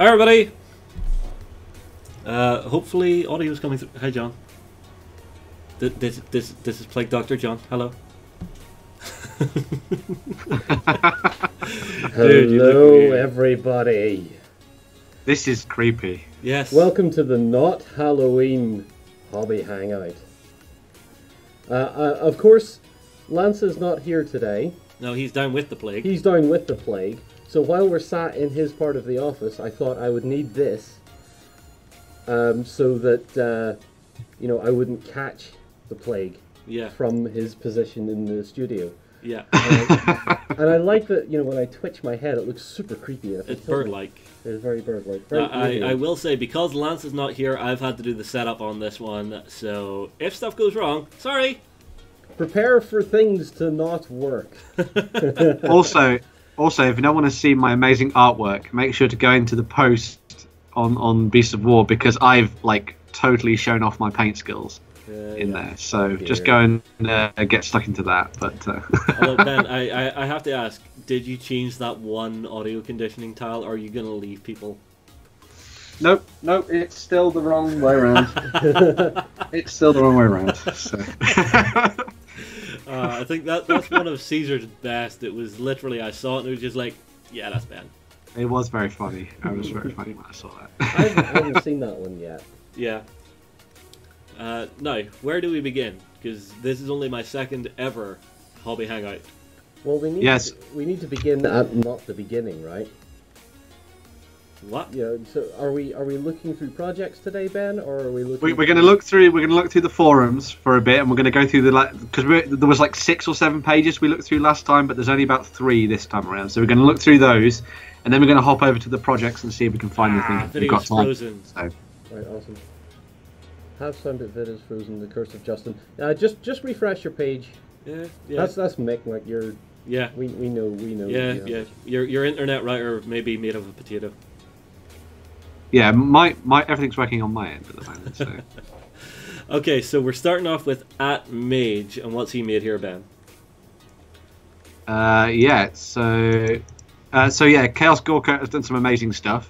Hi everybody! Hopefully audio is coming through. Hi John. This is Plague Doctor John. Hello. Hello everybody. This is creepy. Yes. Welcome to the Not Halloween Hobby Hangout. Of course, Lance is not here today. No, he's down with the plague. He's down with the plague. So while we're sat in his part of the office, I thought I would need this so that I wouldn't catch the plague from his position in the studio. Yeah. And I like that, when I twitch my head, it looks super creepy. It's bird-like. It's very bird-like. I will say, because Lance is not here, I've had to do the setup on this one, so if stuff goes wrong, sorry! Prepare for things to not work. Also, if you don't want to see my amazing artwork, make sure to go into the post on Beasts of War, because I've totally shown off my paint skills in there. So just go and get stuck into that. But Although, Ben, I have to ask, did you change that one audio conditioning tile, or are you going to leave people? Nope, it's still the wrong way around. It's still the wrong way around. So. I think that's one of Caesar's best. It was literally, I saw it and it was just like, yeah, that's Ben. It was very funny. It was very funny when I saw that. I haven't seen that one yet. Yeah. Now, where do we begin? Because this is only my second ever hobby hangout. Well, we need to begin at not the beginning, right? What? Yeah. So are we looking through projects today, Ben, or are we looking? We're going to look through. We're going to look through the forums for a bit, and we're going to go through because there was 6 or 7 pages we looked through last time, but there's only about 3 this time around. So we're going to look through those, and then we're going to hop over to the projects and see if we can find anything. We've got time. Frozen. So. Right, awesome. Have sound at videos frozen. The Curse of Justin. Just refresh your page. Yeah. That's Mick. Like you're. Yeah. We know. Yeah. Your internet router may be made of a potato. Yeah, my everything's working on my end at the moment. So. Okay, so we're starting off with @Mage, and what's he made here, Ben? So Chaos Gorka has done some amazing stuff.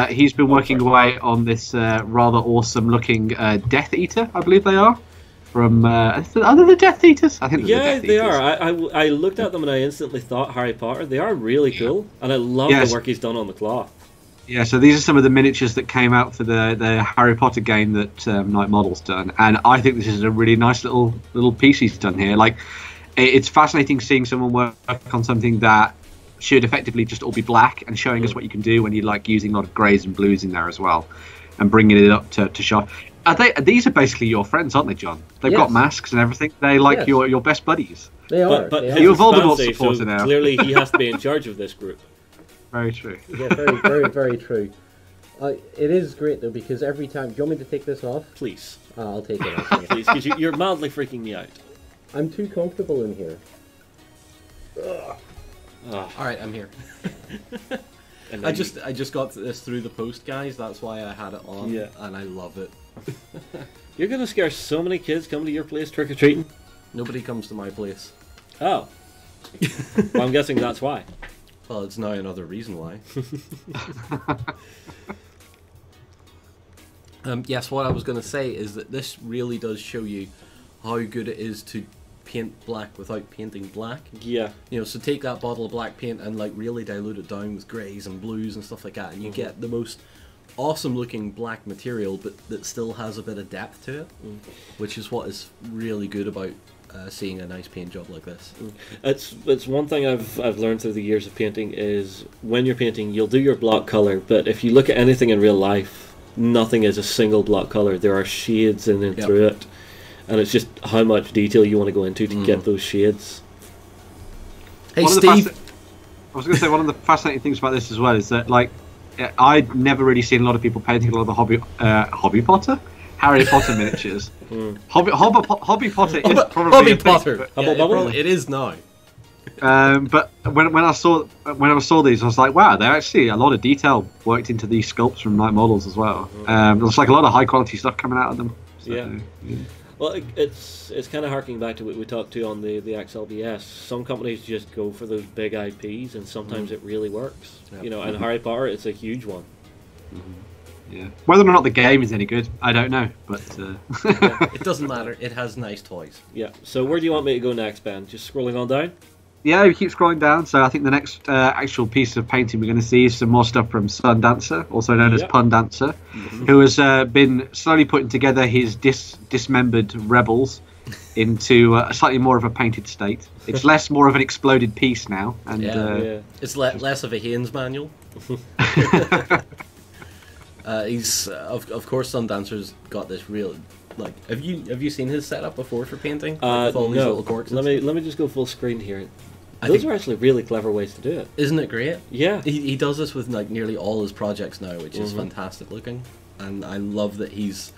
He's been working away on this rather awesome looking Death Eater, I believe they are. From are they the Death Eaters? I think they are. I looked at them and I instantly thought Harry Potter. They are really cool, and I love the work he's done on the cloth. Yeah, so these are some of the miniatures that came out for the Harry Potter game that Night Model's done, and I think this is a really nice little piece he's done here. It's fascinating seeing someone work on something that should effectively just all be black, and showing us what you can do when you using a lot of greys and blues in there as well, and bringing it up to shine. These are basically your friends, aren't they, John? They've got masks and everything. They your best buddies. They are. But you're Voldemort supporter so now. Clearly, he has to be in charge of this group. Very true. Yeah, very, very, very true. It is great though, because every time, do you want me to take this off? Please. I'll take it off. Please, because you're mildly freaking me out. I'm too comfortable in here. Alright, I'm here. I just got this through the post, guys. That's why I had it on, and I love it. You're gonna scare so many kids coming to your place trick or treating. Nobody comes to my place. Oh. Well, I'm guessing that's why. Well, it's now another reason why. Yes, what I was going to say is that this really does show you how good it is to paint black without painting black. Yeah. So take that bottle of black paint and really dilute it down with greys and blues and stuff like that, and you get the most awesome looking black material, but that still has a bit of depth to it, which is what is really good about seeing a nice paint job like this. It's one thing I've learned through the years of painting is when you're painting, you'll do your block color, but if you look at anything in real life, nothing is a single block color. There are shades in and through it, and it's just how much detail you want to go into to get those shades. Hey, Steve. I was going to say one of the fascinating things about this as well is that I'd never really seen a lot of people painting a lot of the Harry Potter miniatures. Hobby Potter is probably Hobby Potter. It is now. But when I saw these, I was like, wow, they're actually a lot of detail worked into these sculpts from Night Models as well. There's a lot of high quality stuff coming out of them. So, yeah. Well, it's kind of harking back to what we talked to on the XLBS. Some companies just go for those big IPs, and sometimes it really works. Yep. And Harry Potter, it's a huge one. Yeah. Whether or not the game is any good, I don't know, but it doesn't matter. It has nice toys. Yeah. So where do you want me to go next, Ben? Just scrolling on down? Yeah, we keep scrolling down. So I think the next actual piece of painting we're going to see is some more stuff from Sun Dancer, also known as Pun Dancer, who has been slowly putting together his dismembered rebels into a slightly more of a painted state. It's more of an exploded piece now, and it's less of a Haynes manual. He's of course Sun Dancer's got this real have you seen his setup before for painting? With all these little corks. Let me just go full screen here. Those are actually really clever ways to do it. Isn't it great? Yeah. He does this with like nearly all his projects now, which is fantastic looking, and I love that he's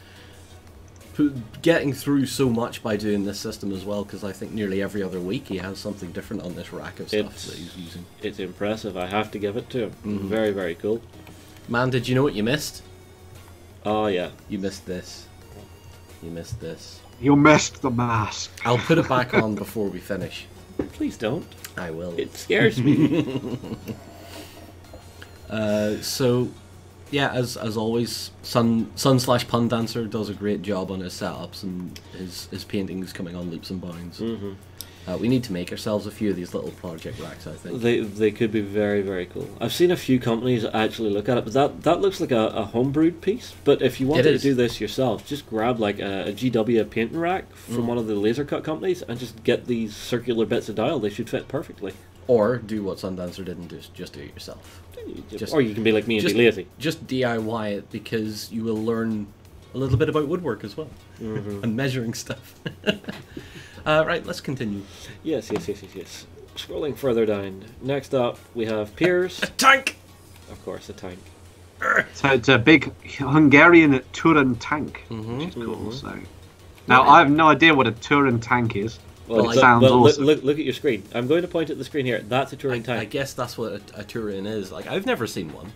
getting through so much by doing this system as well, because I think nearly every other week he has something different on this rack of stuff that he's using. It's impressive. I have to give it to him. Very, very cool. Man, did you know what you missed? Oh, yeah. You missed this. You missed this. You missed the mask. I'll put it back on before we finish. Please don't. I will. It scares me. So, yeah, as always, Sun/Pun Dancer does a great job on his setups, and his paintings coming on leaps and bounds. We need to make ourselves a few of these little project racks, I think. They could be very, very cool. I've seen a few companies actually look at it, but that looks like a homebrewed piece. But if you wanted to do this yourself, just grab like a GW painting rack from one of the laser cut companies and just get these circular bits of dial. They should fit perfectly. Or do what Sun Dancer did and just do it yourself. Or you can be like me and be lazy. Just DIY it, because you will learn a little bit about woodwork as well. And measuring stuff. Right, let's continue. Yes. Scrolling further down. Next up, we have Piers. A tank! Of course, a tank. So it's a big Hungarian Turan tank, which is cool. So now I have no idea what a Turan tank is. Well, it sounds awesome. Look at your screen. I'm going to point at the screen here. That's a Turan tank. I guess that's what a Turan is. Like, I've never seen one.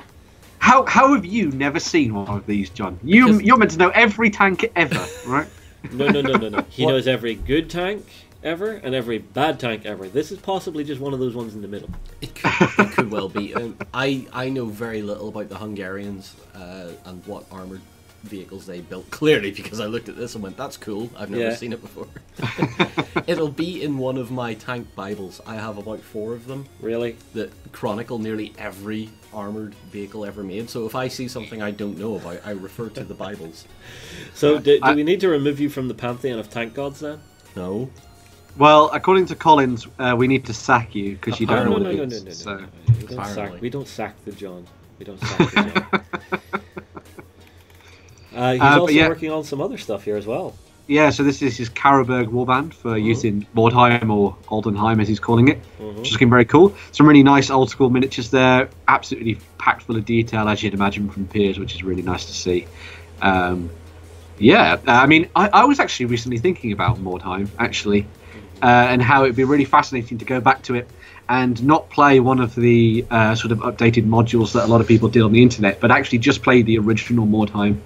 How have you never seen one of these, John? You're meant to know every tank ever, right? No. He knows every good tank ever and every bad tank ever. This is possibly just one of those ones in the middle. It could well be. I know very little about the Hungarians and what armoured vehicles they built, clearly, because I looked at this and went, that's cool, I've never seen it before. It'll be in one of my tank bibles. I have about 4 of them. Really? That chronicle nearly every armoured vehicle ever made, so if I see something I don't know about, I refer to the bibles. So do we need to remove you from the pantheon of tank gods then? No. Well, according to Collins, we need to sack you because you don't know what it is. No. We don't sack the John. We don't sack the John. He's also working on some other stuff here as well. Yeah, so this is his Karabberg warband for use in Mordheim, or Oldenheim as he's calling it, which is looking very cool. Some really nice old school miniatures there, absolutely packed full of detail, as you'd imagine from Piers, which is really nice to see. I mean, I was actually recently thinking about Mordheim, actually, and how it would be really fascinating to go back to it and not play one of the sort of updated modules that a lot of people did on the internet, but actually just play the original Mordheim.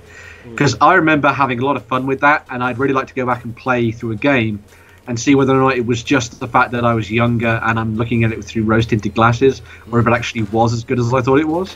Because I remember having a lot of fun with that, and I'd really like to go back and play through a game and see whether or not it was just the fact that I was younger and I'm looking at it through rose-tinted glasses, or if it actually was as good as I thought it was.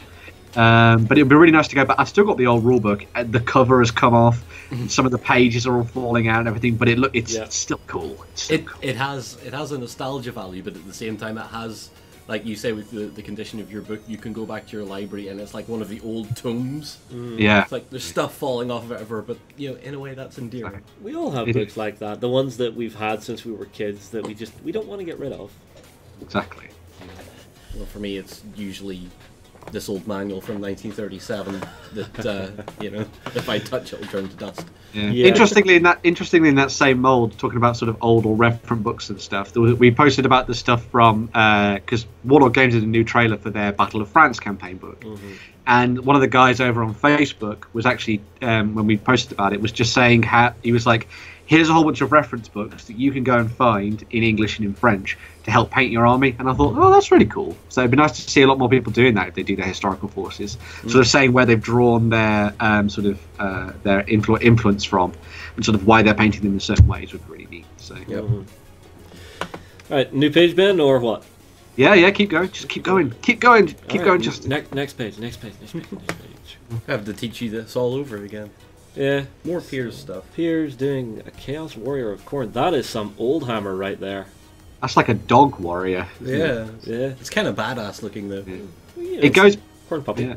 But it would be really nice to go back. I've still got the old rulebook. The cover has come off. Some of the pages are all falling out and everything, but it's still cool. It has a nostalgia value, but at the same time it has, like you say, with the condition of your book, you can go back to your library and it's like one of the old tomes. Yeah. It's like there's stuff falling off of it, but in a way that's endearing. We all have books like that. The ones that we've had since we were kids that we don't want to get rid of. Exactly. Well, for me, it's usually this old manual from 1937 that if I touch it, will turn to dust. Yeah. Interestingly, in that same mold, talking about sort of old or reference books and stuff, we posted about the stuff from because Warlord Games did a new trailer for their Battle of France campaign book, and one of the guys over on Facebook was actually when we posted about it was just saying how he was like, here's a whole bunch of reference books that you can go and find in English and in French to help paint your army. And I thought, oh, that's really cool. So it'd be nice to see a lot more people doing that if they do their historical forces. Sort of saying where they've drawn their their influence from and sort of why they're painting them in certain ways would be really neat. So, All right, new page, Ben, or what? Yeah, keep going. Just keep going. Keep going. Keep going. Just next page. I have to teach you this all over again. Yeah. More Piers stuff. Piers doing a Chaos Warrior of Khorne. That is some old hammer right there. That's like a dog warrior. Yeah. Yeah. It's kind of badass looking though. Yeah, It goes. Khorne puppy. Yeah.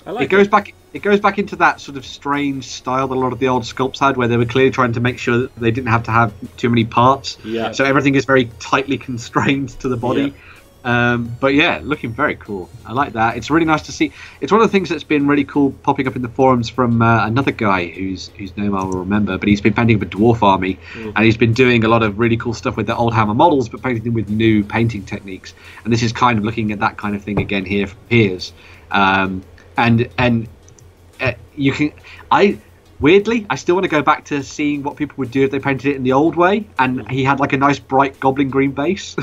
I like It goes back into that sort of strange style that a lot of the old sculpts had, where they were clearly trying to make sure that they didn't have to have too many parts. Yeah. So everything is very tightly constrained to the body. But yeah, looking very cool. I like that. It's really nice to see. It's one of the things that's been really cool popping up in the forums from another guy whose name I will remember, but he's been painting a dwarf army, and he's been doing a lot of really cool stuff with the old hammer models, but painting them with new painting techniques. And this is kind of looking at that kind of thing again here for Piers. You can, weirdly, I still want to go back to seeing what people would do if they painted it in the old way, and he had like a nice bright goblin green base.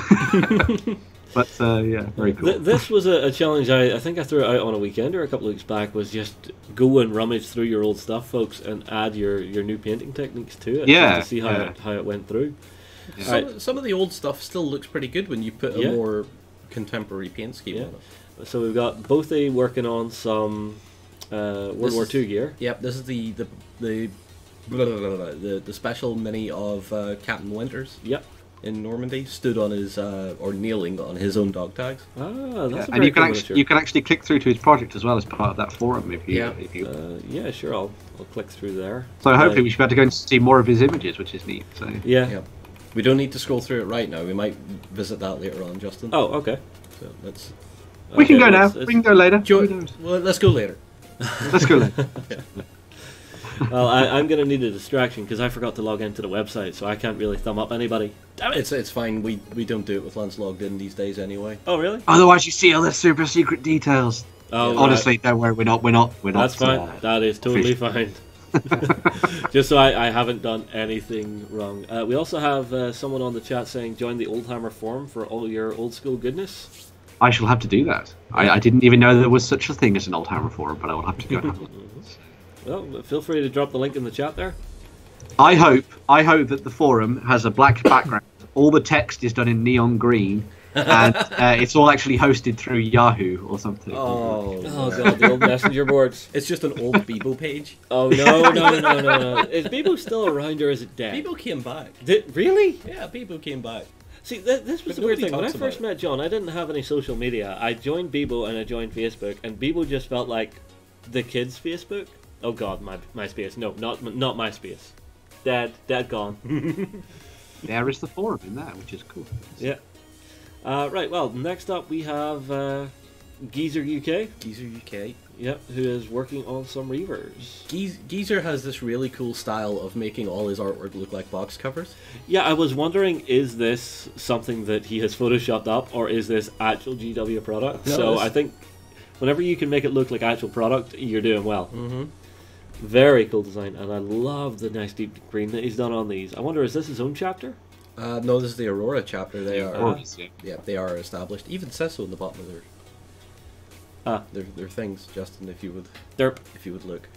But yeah, very cool. This was a challenge. I think I threw it out on a weekend or a couple of weeks back. Was just go and rummage through your old stuff, folks, and add your new painting techniques to it. Yeah, just to see how it went through. Yeah. Some of the old stuff still looks pretty good when you put a more contemporary paint scheme on it. So we've got Bothy working on some World War II gear. Yep, this is the special mini of Captain Winters. Yep. In Normandy, stood on his or kneeling on his own dog tags. Ah, that's a and very you can actually click through to his project as well as part of that forum if you. Yeah, sure. I'll click through there. So hopefully we should be able to go and see more of his images, which is neat. So yeah. We don't need to scroll through it right now. We might visit that later on, Justin. Oh, okay. So let's. We can go now. We can go later. Well, let's go later. Let's go later. Well, I'm going to need a distraction because I forgot to log into the website, so I can't really thumb up anybody. Damn it! It's fine. We don't do it with Lance logged in these days anyway. Oh, really? Otherwise, you see all the super secret details. Oh, honestly, don't worry. We're not. That's fine. That is totally fine. Just so I haven't done anything wrong. We also have someone on the chat saying, join the Oldhammer forum for all your old school goodness. I shall have to do that. I didn't even know there was such a thing as an Oldhammer forum, but I will have to go and have a look. Well, feel free to drop the link in the chat there. I hope that the forum has a black background. All the text is done in neon green, and it's all actually hosted through Yahoo or something. Oh god, the old messenger boards. It's just an old Bebo page. Oh no. Is Bebo still around or is it dead? Bebo came back. Really? Yeah, Bebo came back. See, this was the weird thing. When I first met John, I didn't have any social media. I joined Bebo and I joined Facebook, and Bebo just felt like the kids' Facebook. Oh god, MySpace. No, not MySpace. Dead, gone. There is the forum in there, which is cool. Yeah. Right, well, next up we have Geezer UK. Geezer UK. Yep, who is working on some Reavers. Geezer has this really cool style of making all his artwork look like box covers. Yeah, I was wondering, is this something that he has photoshopped up, or is this actual GW product? No, so I think whenever you can make it look like actual product, you're doing well. Mm-hmm. Very cool design, and I love the nice deep green that he's done on these. I wonder, is this his own chapter? No, this is the Aurora chapter. They are, yeah, they are established. Even says so in the bottom of their things, Justin. If you would look.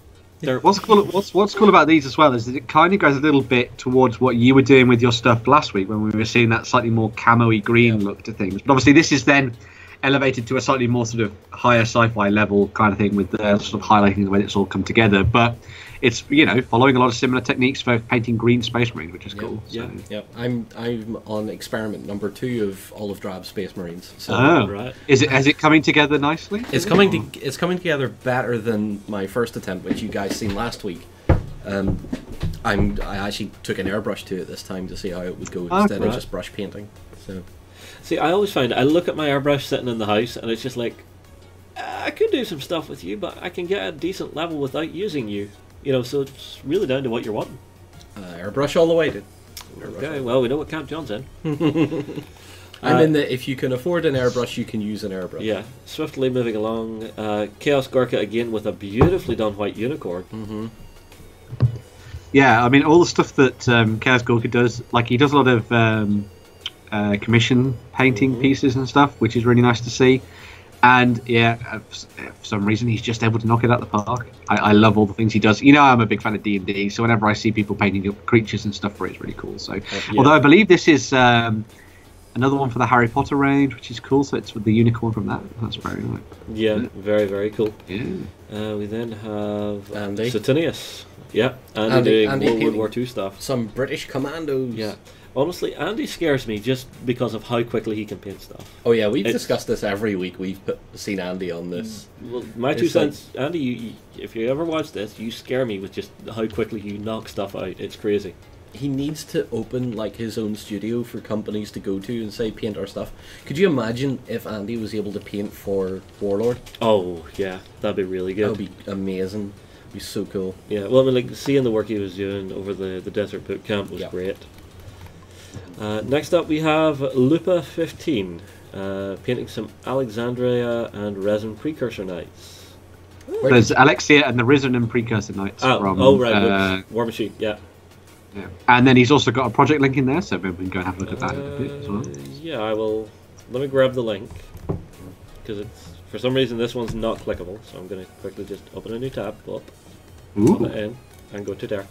What's cool about these as well is that it kind of goes a little bit towards what you were doing with your stuff last week when we were seeing that slightly more camo-y green look to things. But obviously, this is then elevated to a slightly more sort of higher sci-fi level kind of thing with the sort of highlighting the way it's all come together. But it's following a lot of similar techniques for painting green Space Marines, which is cool. Yeah, so. I'm on experiment number 2 of olive drab Space Marines. So, right. Is it coming together nicely? It's coming together better than my first attempt, which you guys seen last week. I actually took an airbrush to it this time to see how it would go instead of just brush painting. So. See, I always find I look at my airbrush sitting in the house, and it's just like, I could do some stuff with you, but I can get a decent level without using you. So it's really down to what you're wanting. Airbrush all the way, dude. Okay, well, we know what camp John's in. I'm in the, if you can afford an airbrush, you can use an airbrush. Yeah, swiftly moving along. Chaos Gorka again with a beautifully done white unicorn. Mm-hmm. Yeah, I mean, all the stuff that Chaos Gorka does, like he does a lot of commission painting pieces and stuff, which is really nice to see. And yeah, for some reason he's just able to knock it out of the park. I love all the things he does. I'm a big fan of D&D, so whenever I see people painting up creatures and stuff for it, it's really cool. So, although I believe this is Another one for the Harry Potter range, which is cool. So it's with the unicorn from that. That's very nice. Yeah, very, very cool. Yeah. We then have Andy. Satinius. Yeah, Andy doing World War II stuff. Some British commandos. Yeah. Honestly, Andy scares me just because of how quickly he can paint stuff. Oh yeah, we've discussed this every week. We've seen Andy on this. Well, my 2 cents, Andy, if you ever watch this, you scare me with just how quickly you knock stuff out. It's crazy. He needs to open like his own studio for companies to go to and say paint our stuff. Could you imagine if Andy was able to paint for Warlord? Oh yeah, that'd be really good. That would be amazing. It'd be so cool. Yeah, well, I mean, like seeing the work he was doing over the Desert Boot Camp was great. Next up, we have Lupa 15, painting some Alexandria and Resin Precursor Knights. There's Alexia and the Risen and Precursor Knights. Right, War Machine, yeah. Yeah. And then he's also got a project link in there, so maybe we can go and have a look at that in a bit as well. Yeah, I will. Let me grab the link, because it's for some reason this one's not clickable, so I'm going to quickly just open a new tab, pop it in, and go to there.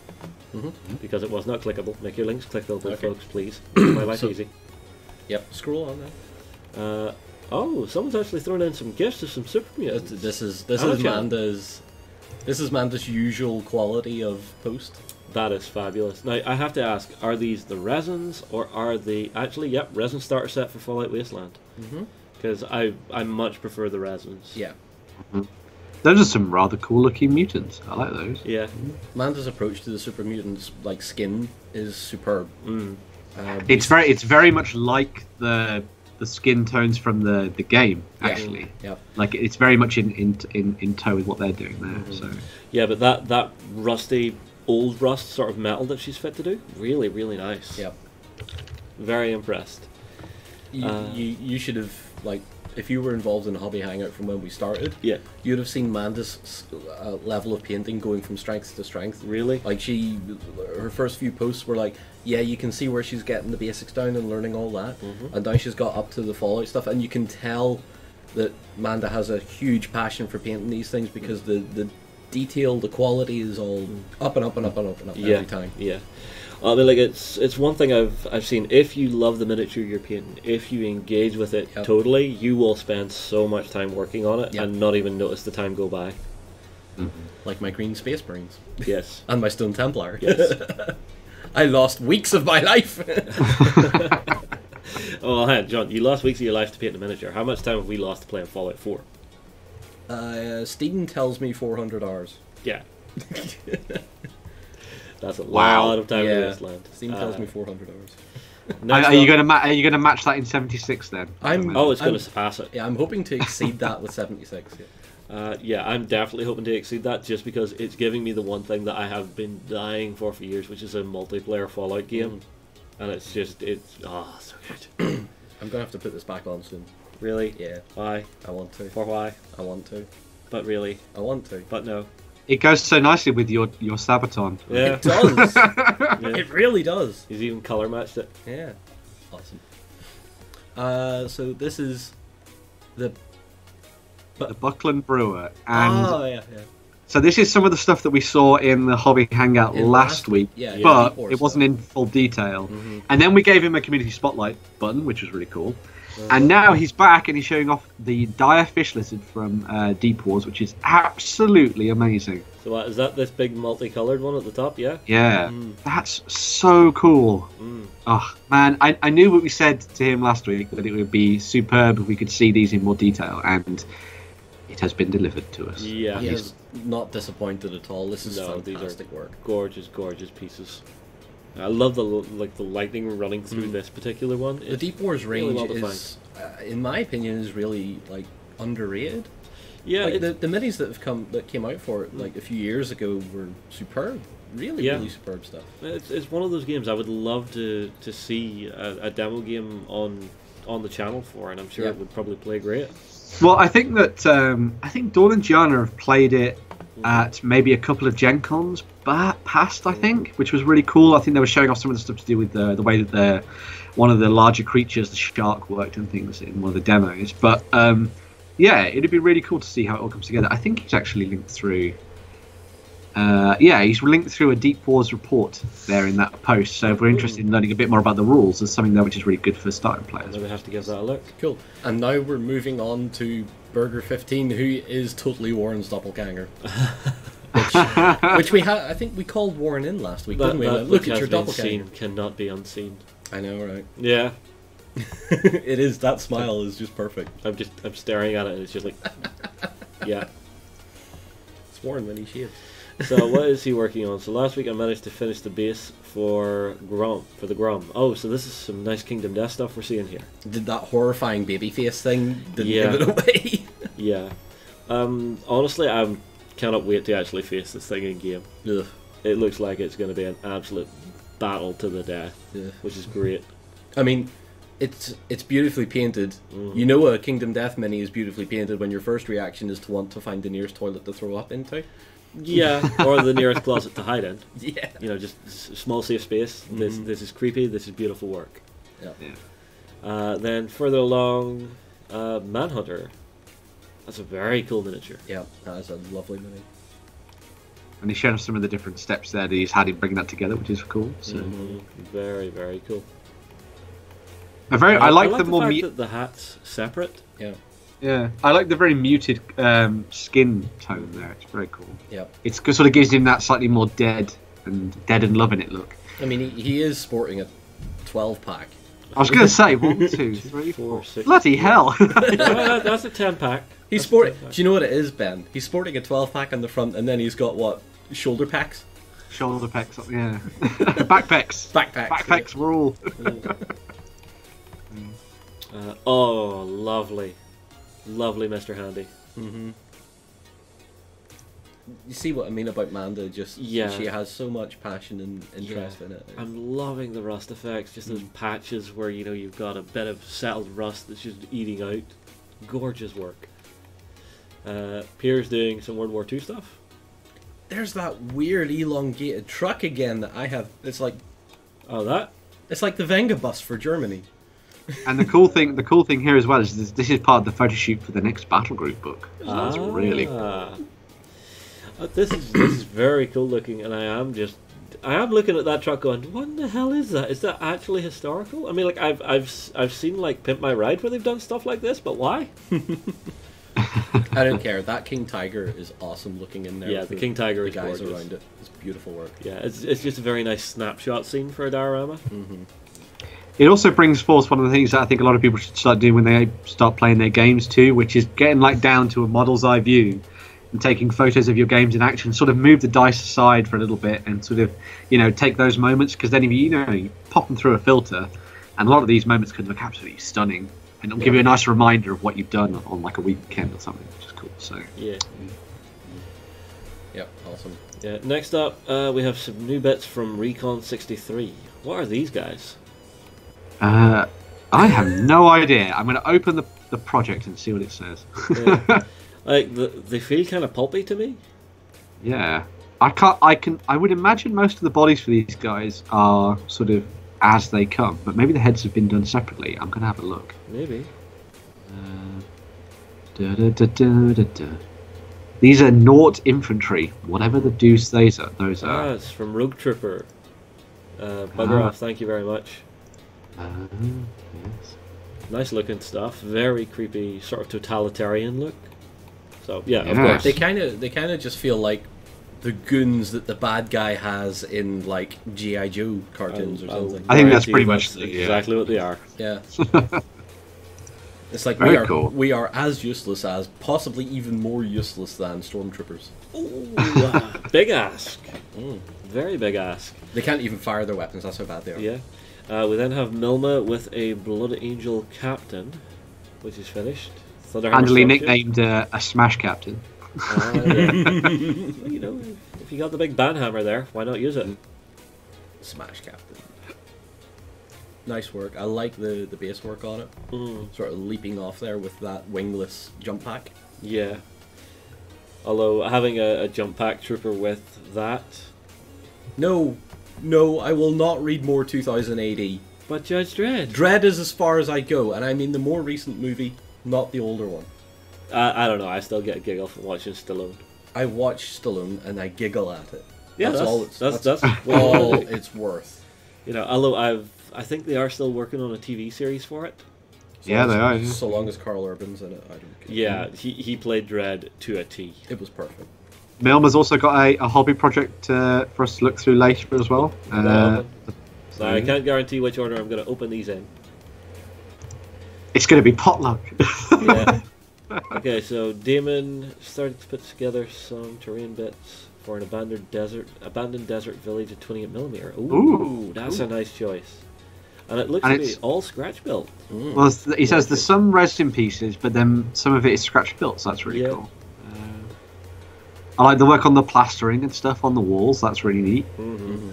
Because it was not clickable. Make your links clickable, folks, please. Make my life easy. Yep, scroll on there. Oh, someone's actually thrown in some gifts of some super mutants. This is Manda's usual quality of post. That is fabulous. Now, I have to ask, are these the resins, or are they... Actually, yep, resin starter set for Fallout Wasteland. Because I much prefer the resins. Yeah. Those are some rather cool looking mutants. I like those. Yeah. Manda's approach to the super mutants, like skin, is superb. It's very much like the skin tones from the game, actually. Yeah. Like it's very much in tow with what they're doing there. So. Yeah, but that rusty... old rust sort of metal that she's fit to do, really, really nice. Yep. Very impressed. You should have, like, if you were involved in Hobby Hangout from when we started, you'd have seen Manda's level of painting going from strength to strength. Really? Like her first few posts were like, yeah, you can see where she's getting the basics down and learning all that, and now she's got up to the Fallout stuff, and you can tell that Manda has a huge passion for painting these things because the detail, the quality is all up and up and up and up and up every time. Yeah. I mean, like it's one thing I've seen. If you love the miniature you're painting, if you engage with it totally, you will spend so much time working on it and not even notice the time go by. Like my green Space Marines. Yes. And my Stone Templar. Yes. I lost weeks of my life. Oh, hey, John, you lost weeks of your life to paint a miniature. How much time have we lost to playing Fallout 4? Steven tells me 400 hours. Yeah. That's a lot of time in Wasteland. Steven tells me 400 hours. Are you going to match that in 76 then? It's going to surpass it. Yeah, I'm hoping to exceed that with 76. Yeah, I'm definitely hoping to exceed that just because it's giving me the one thing that I have been dying for years, which is a multiplayer Fallout game. And it's so good. I'm going to have to put this back on soon. Really? Yeah. Why? I want to. For why? I want to. But really? I want to. But no. It goes so nicely with your Sabaton. Yeah. It does. It really does. He's even colour matched it. Yeah. Awesome. So this is the Buckland Brewer. And yeah. So this is some of the stuff that we saw in the Hobby Hangout last week, but it wasn't in full detail. And then we gave him a community spotlight button, which was really cool. And now he's back and he's showing off the Dire Fish Lizard from Deep Wars, which is absolutely amazing. So is that this big multicoloured one at the top, yeah? Yeah, that's so cool. Oh, man, I knew what we said to him last week, that it would be superb if we could see these in more detail, and it has been delivered to us. Yeah. He is not disappointed at all. This is fantastic work. Gorgeous, gorgeous pieces. I love the lightning running through this particular one. The Deep Wars range is, in my opinion, is really underrated. Yeah, the minis that came out for it a few years ago were superb. Really superb stuff. It's one of those games I would love to see a demo game on the channel for, and I'm sure it would probably play great. Well, I think that Dawn and Gianna have played it at maybe a couple of Gen Cons past, I think, which was really cool. I think they were showing off some of the stuff to do with the way that one of the larger creatures, the shark, worked and things in one of the demos. But yeah, it'd be really cool to see how it all comes together. I think he's actually linked through yeah, he's linked through a Deep Wars report there in that post. So if we're interested in learning a bit more about the rules, there's something there which is really good for starting players. We have to give that a look. Cool. And now we're moving on to Burger 15, who is totally Warren's doppelganger. which we had, I think we called Warren in last week, didn't we? Look at your doppelganger. Cannot be unseen. I know, right? Yeah. It is. That smile is just perfect. I'm staring at it, and it's just like, yeah. It's Warren when he shaves. So what is he working on? So last week I managed to finish the base for the Grom. Oh, so this is some nice Kingdom Death stuff we're seeing here. Did that horrifying baby face thing didn't give it away? Yeah. Honestly, I cannot wait to actually face this thing in game. Ugh. It looks like it's going to be an absolute battle to the death, which is great. I mean, it's beautifully painted. You know a Kingdom Death mini is beautifully painted when your first reaction is to want to find the nearest toilet to throw up into. Yeah, or the nearest closet to hide in. Yeah. You know, just a small safe space. This is creepy, this is beautiful work. Yeah. Then further along, Manhunter. That's a very cool miniature. Yeah, that is a lovely mini. And he's shown us some of the different steps there that he's had in bringing that together, which is cool. So. Very, very cool. I like the more more that the hat's separate. Yeah. Yeah, I like the very muted skin tone there. It's very cool. Yeah. It sort of gives him that slightly more dead and loving it look. I mean, he is sporting a 12-pack. I was going to say 1, 2, 3, 4, 6. Bloody hell! That's a 10-pack. He's sporting. Do you know what it is, Ben? He's sporting a 12-pack on the front, and then he's got what? Shoulder packs. Shoulder packs, yeah. Backpacks. Backpacks rule. Oh, lovely. Lovely Mr. Handy. You see what I mean about Manda? She has so much passion and interest in it. I'm loving the rust effects, just those patches where you've got a bit of settled rust that's just eating out. Gorgeous work. Pierre's doing some World War II stuff. There's that weird elongated truck again that I have. It's like, it's like the Venga bus for Germany. And the cool thing here as well is this is part of the photo shoot for the next Battle Group book. So that's really cool. This is very cool looking, and I am looking at that truck going, what the hell is that? Is that actually historical? I mean, like I've seen like Pimp My Ride where they've done stuff like this, but why? I don't care. That King Tiger is awesome looking in there. Yeah, the King Tiger is guys gorgeous. Around it. It's beautiful work. Yeah, it's just a very nice snapshot scene for a diorama. It also brings forth one of the things that I think a lot of people should start doing when they start playing their games too, which is getting like down to a model's eye view and taking photos of your games in action. Sort of move the dice aside for a little bit and sort of, take those moments, because then if you pop them through a filter, and a lot of these moments can look absolutely stunning, and it'll give you a nice reminder of what you've done on like a weekend or something, which is cool. So yeah. Yep, awesome. Yeah. Next up, we have some new bits from Recon 63. What are these guys? I have no idea. I'm going to open the project and see what it says. Yeah. Like they feel kind of pulpy to me. Yeah, I would imagine most of the bodies for these guys are sort of as they come, but maybe the heads have been done separately. I'm going to have a look. Maybe. These are Nort infantry, whatever the deuce those are. It's from Rogue Trooper. Bugger off, thank you very much. Yes. Nice looking stuff. Very creepy, sort of totalitarian look. So yeah, of Yes. course. They kind of just feel like the goons that the bad guy has in like G.I. Joe cartoons or something. I think that's pretty much exactly what they are. Yeah. It's like cool. we are as useless as, possibly even more useless than stormtroopers. Ooh, big ask. Very big ask. They can't even fire their weapons. That's how bad they are. Yeah. We then have Milma with a Blood Angel Captain, which is finished. Handily nicknamed a Smash Captain. Yeah. Well, if you got the big banhammer there, why not use it? Smash Captain. Nice work. I like the base work on it. Sort of leaping off there with that wingless jump pack. Yeah. Although having a jump pack trooper with that. No, I will not read more 2000 AD. But Judge Dredd. Dredd is as far as I go, and I mean the more recent movie, not the older one. I don't know. I still get a giggle from watching Stallone. I watch Stallone and I giggle at it. Yeah, that's all. That's all it's worth. You know, although I think they are still working on a TV series for it. Yeah, they are. Yeah. So long as Carl Urban's in it, I don't care. Yeah, he played Dredd to a T. It was perfect. Milma's also got a hobby project for us to look through later as well. So I can't guarantee which order I'm going to open these in. It's going to be potluck. Yeah. Okay, so Damon started to put together some terrain bits for an abandoned desert village at 28mm. Ooh, that's cool. a nice choice. And it looks to be all scratch built. Well, he says there's some resin pieces, but then some of it is scratch built, so that's really cool. I like the work on the plastering and stuff on the walls. That's really neat.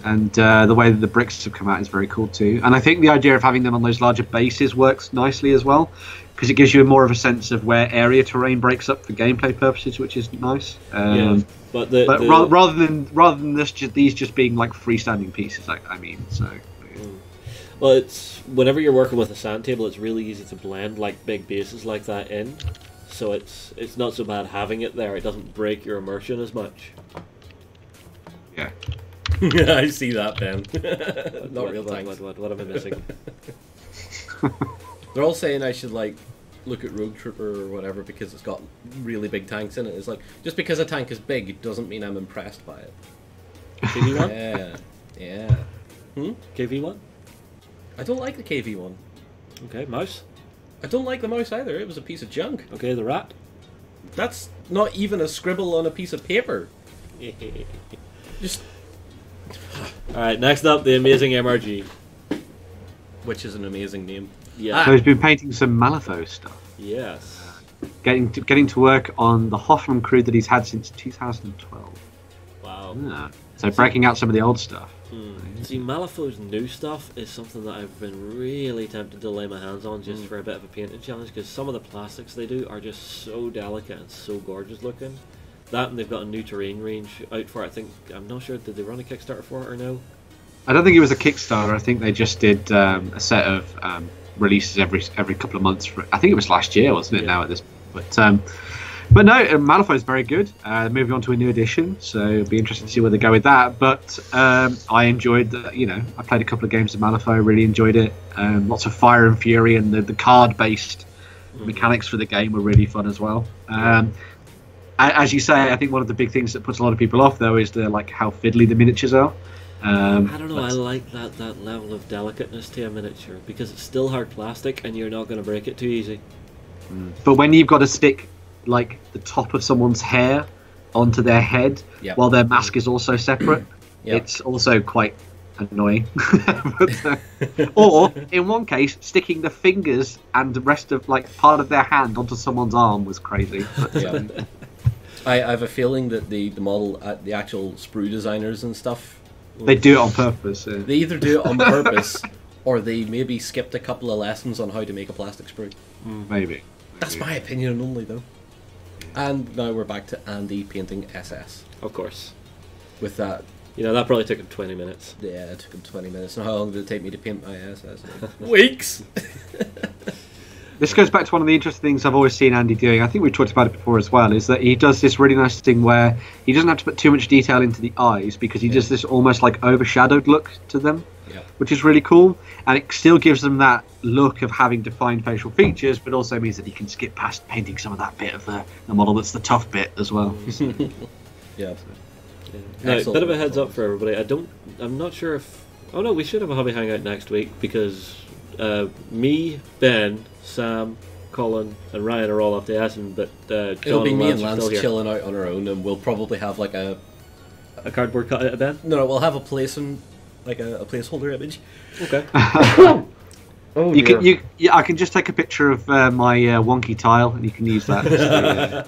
And the way that the bricks have come out is very cool too. And I think the idea of having them on those larger bases works nicely as well, because it gives you more of a sense of where area terrain breaks up for gameplay purposes, which is nice. But rather than these just being like freestanding pieces, I mean. So. Well, it's whenever you're working with a sand table, it's really easy to blend like big bases like that in. So it's not so bad having it there. It doesn't break your immersion as much. Yeah. I see that, Ben. Not real tanks. What am I missing? They're all saying I should like look at Rogue Trooper or whatever because it's got really big tanks in it. It's like, just because a tank is big, it doesn't mean I'm impressed by it. KV1? Yeah. KV1? I don't like the KV1. Okay, mouse? I don't like the mouse either. It was a piece of junk. Okay, the rat? That's not even a scribble on a piece of paper. Just... Alright, next up, the amazing MRG. Which is an amazing name. Yeah. So he's been painting some Malifaux stuff. Yes. Getting to work on the Hoffman crew that he's had since 2012. Wow. Yeah. So breaking out some of the old stuff. See, Malifaux's new stuff is something that I've been really tempted to lay my hands on just for a bit of a painting challenge, because some of the plastics they do are just so delicate and so gorgeous looking. That, and they've got a new terrain range out for it. I think, I'm not sure, did they run a Kickstarter for it or no? I don't think it was a Kickstarter. I think they just did a set of releases every couple of months. I think it was last year, wasn't it? Now at this, but no, Malifaux is very good. Moving on to a new edition, so it'll be interesting to see where they go with that. But I enjoyed, I played a couple of games of Malifaux, really enjoyed it. Lots of fire and fury, and the card-based mechanics for the game were really fun as well. As you say, I think one of the big things that puts a lot of people off, though, is how fiddly the miniatures are. I don't know, I like that level of delicateness to a miniature, because it's still hard plastic and you're not going to break it too easy. But when you've got to stick like the top of someone's hair onto their head while their mask is also separate, it's also quite annoying. Or in one case, sticking the fingers and the rest of part of their hand onto someone's arm was crazy. But, I have a feeling that the model, the actual sprue designers and stuff, they do it on purpose. They either do it on purpose or they maybe skipped a couple of lessons on how to make a plastic sprue. Maybe. That's my opinion only, though. And now we're back to Andy painting SS. Of course. With that. That probably took him 20 minutes. Yeah, it took him 20 minutes. Now how long did it take me to paint my SS? Weeks! This goes back to one of the interesting things I've always seen Andy doing. I think we've talked about it before as well, is that he does this really nice thing where he doesn't have to put too much detail into the eyes, because he does this almost like overshadowed look to them, which is really cool. And it still gives them that look of having defined facial features, but also means that he can skip past painting some of that bit of the model that's the tough bit as well. Yeah. Now, a bit of a heads up for everybody. I'm not sure if... Oh no, we should have a hobby hangout next week, because me, Ben, Sam, Colin, and Ryan are all off to Essen, but John it'll be me and Lance Lance chilling out on our own, and we'll probably have like a cardboard cutout of Ben. No, we'll have a placeholder image. Okay. I can just take a picture of my wonky tile, and you can use that.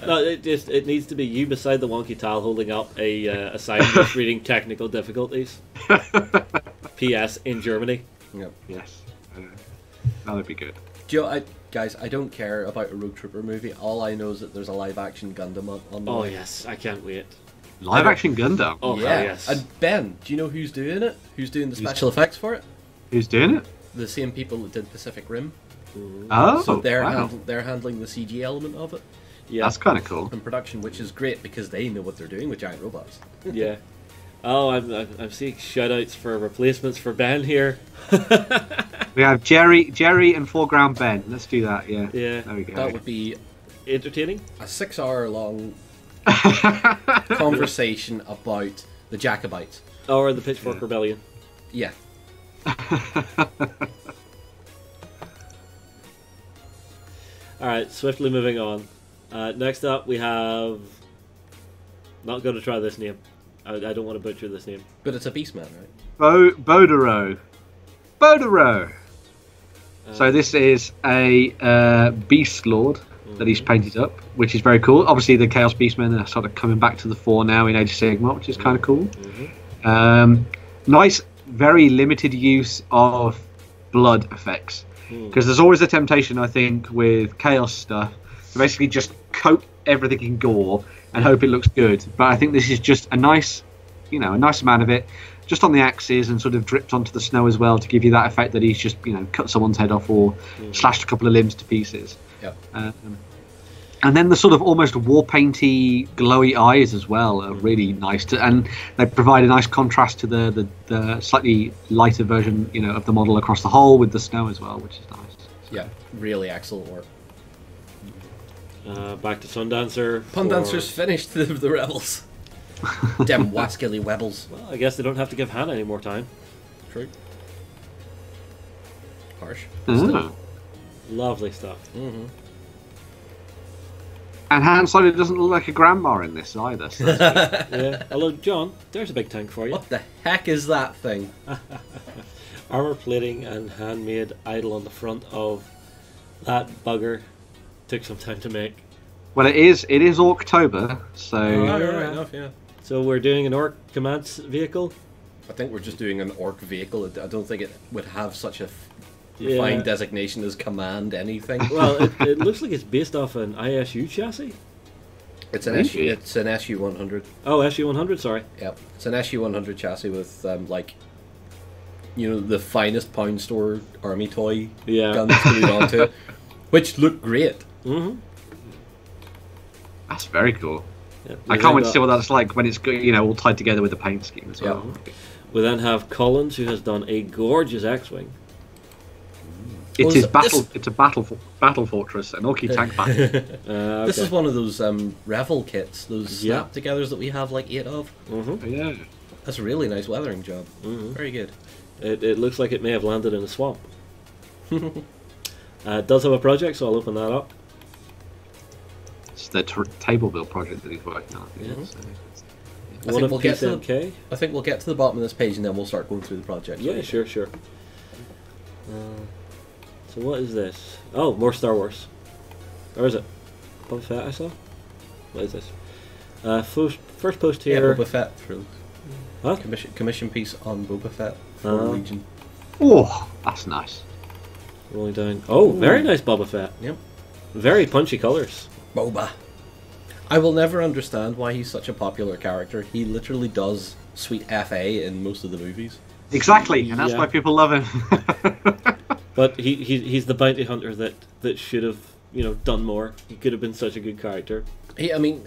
No, it needs to be you beside the wonky tile holding up a sign just reading technical difficulties. P.S. in Germany. Yep. Yes. That would be good. Joe, guys, I don't care about a Rogue Trooper movie. All I know is that there's a live-action Gundam on the way. Yes, I can't wait. Live-action Gundam? Oh, yeah. Yes. And Ben, do you know who's doing it? Who's doing the special effects for it? Who's doing it? The same people that did Pacific Rim. Oh, so they're handling the CG element of it. Yeah, that's kind of cool. in production, which is great because they know what they're doing with giant robots. Yeah. Oh, I'm seeing shout-outs for replacements for Ben here. We have Jerry and foreground Ben. Let's do that. Yeah. Yeah. There we go. That would be Entertaining. a 6-hour-long conversation about the Jacobites. Or the Pitchfork Rebellion. Yeah. Alright, swiftly moving on. Next up we have... Not going to try this name. I don't want to butcher this name. But it's a Beastman, right? Bodero. So this is a Beast Lord that he's painted up, which is very cool. Obviously the Chaos Beastmen are sort of coming back to the fore now in Age of Sigmar, which is kind of cool. Nice, very limited use of blood effects. Because there's always a temptation, I think, with Chaos stuff to basically just coat everything in gore and hope it looks good. But I think this is just a nice, a nice amount of it, just on the axes and sort of dripped onto the snow as well to give you that effect that he's just, cut someone's head off or slashed a couple of limbs to pieces. Yep. And then the sort of almost war painty, glowy eyes as well are really nice, and they provide a nice contrast to the slightly lighter version, of the model across the whole with the snow as well, which is nice. Yeah, really excellent work. Back to Sundancer. Sundancer's finished the rebels. Dem wascally webbles. Well, I guess they don't have to give Hannah any more time. True. Harsh. Lovely stuff. And Han Solo doesn't look like a grandma in this either. So that's good. Yeah. Although, John, there's a big tank for you. What the heck is that thing? Armor plating and handmade idol on the front of that bugger. Took some time to make. Well, it is October, so Right enough, yeah. So we're doing an Orc Commands vehicle. I think we're just doing an Orc vehicle. I don't think it would have such a refined designation as Command anything. Well, it looks like it's based off an ISU chassis. It's an SU 100. Oh, SU 100. Sorry. Yep, it's an SU 100 chassis with the finest pound store army toy guns glued onto it, which look great. That's very cool. Yeah, I can't wait to see what that's like when it's all tied together with the paint scheme as well. Yeah. We then have Collins, who has done a gorgeous X-wing. It's a battle fortress, an Orky tank battle. Okay. This is one of those Revel kits, those snap-togethers that we have like 8 of. Yeah. That's a really nice weathering job. Very good. It looks like it may have landed in a swamp. It does have a project, so I'll open that up. It's the table build project that he's working on. Yeah. I think we'll get to the bottom of this page and then we'll start going through the project. Yeah, sure. So what is this? Oh, more Star Wars. Or is it? Boba Fett I saw? What is this? First post here. Yeah, Boba Fett. Huh? Commission piece on Boba Fett for Legion. Oh, that's nice. Rolling down. Oh, very nice Boba Fett. Yep. Very punchy colours. Boba. I will never understand why he's such a popular character. He literally does sweet FA in most of the movies. Exactly, and that's why people love him. But he's the bounty hunter that should have done more. He could have been such a good character.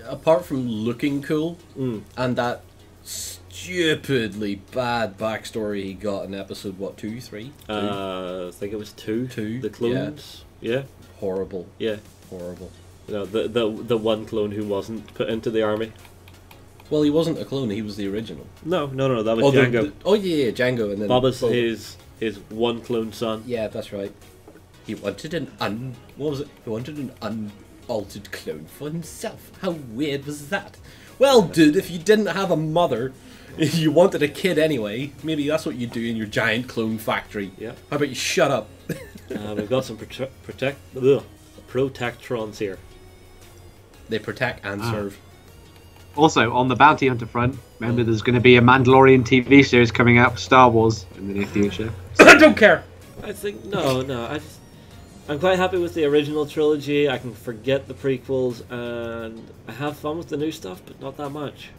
Apart from looking cool and that stupidly bad backstory he got in episode 2, 3? I think it was 2. The clones. Yeah. Horrible. Yeah. Horrible. The one clone who wasn't put into the army. Well, he wasn't a clone. He was the original. No. That was Django. Django, and then Boba's his one clone son. Yeah, that's right. He wanted He wanted an unaltered clone for himself. How weird was that? Well, dude, if you didn't have a mother, if you wanted a kid anyway, maybe that's what you do in your giant clone factory. Yeah. How about you shut up? We've got some protectrons here. They protect and serve. Also, on the bounty hunter front, remember there's going to be a Mandalorian TV series coming out for Star Wars in the near future. I don't care! I think, no. I'm quite happy with the original trilogy. I can forget the prequels, and I have fun with the new stuff, but not that much.